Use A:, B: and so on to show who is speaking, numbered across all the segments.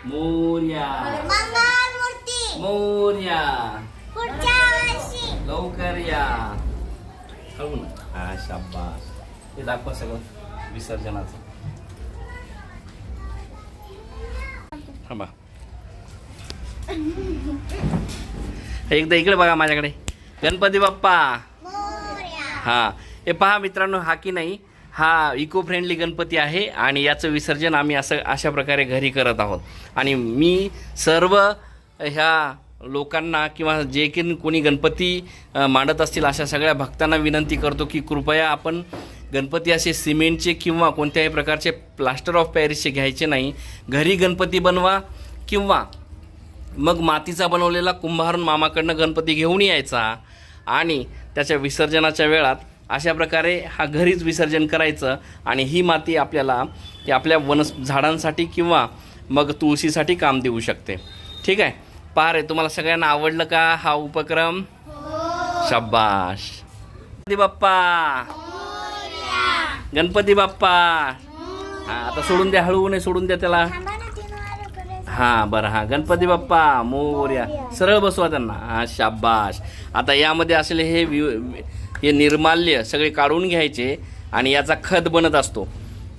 A: मोरया
B: मंगलमूर्ती
A: मोरया
B: पुढच्या वर्षी
A: लवकर या. कळू ना. हा शाबास. हे दाखवा सगळं विसर्जनाचं. थांबा. एकदा इकडे बघा माझ्याकडे. गणपती बाप्पा. हा हे पहा मित्रांनो, हा की नाही हा इको फ्रेंडली गणपती आहे आणि याचं विसर्जन आम्ही अशा प्रकारे घरी करत आहोत. आणि मी सर्व ह्या लोकांना किंवा जे की कोणी गणपती मांडत असतील अशा सगळ्या भक्तांना विनंती करतो की कृपया आपण गणपती असे सिमेंटचे किंवा कोणत्याही प्रकारचे प्लास्टर ऑफ पॅरिसचे घ्यायचे नाही. घरी गणपती बनवा किंवा मग मातीचा बनवलेला कुंभारून मामाकडनं गणपती घेऊन यायचा आणि त्याच्या विसर्जनाच्या वेळात अशा प्रकारे हा घरीच विसर्जन करायचं. आणि ही माती आपल्याला आपल्या झाडांसाठी किंवा मग तुळशीसाठी काम देऊ शकते. ठीक आहे. पहा रे, तुम्हाला सगळ्यांना आवडलं का हा उपक्रम? शाबाश. गणपती बाप्पा. गणपती बाप्पा. हा आता सोडून द्या, हळूने सोडून द्या त्याला. हां बरं. हां गणपती बाप्पा मोरया. सरळ बसवा त्यांना. हां शाबाश. आता यामध्ये असलेले हे निर्माल्य सगळे काढून घ्यायचे आणि याचा खत बनत असतो.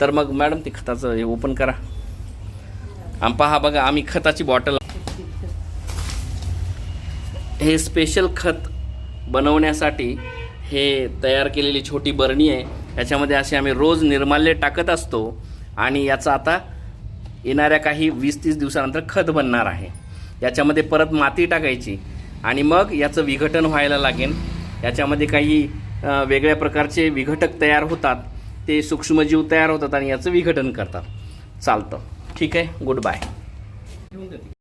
A: तर मग मॅडम ते खताचं हे ओपन करा. पहा बघा, आम्ही खताची बॉटल, हे स्पेशल खत बनवण्यासाठी हे तयार केलेली छोटी बरणी आहे. याच्यामध्ये असे आम्ही रोज निर्माल्य टाकत असतो आणि याचा आता येणाऱ्या काही 20-30 दिवसानंतर खत बनणार आहे. याच्यामध्ये परत माती टाकायची आणि मग याचं विघटन व्हायला लागेल. याच्यामध्ये काही वेगळ्या प्रकारचे विघटक तयार होतात, ते सूक्ष्मजीव तयार होतात आणि याचं विघटन करतात. चालतं. ठीक आहे. Good bye.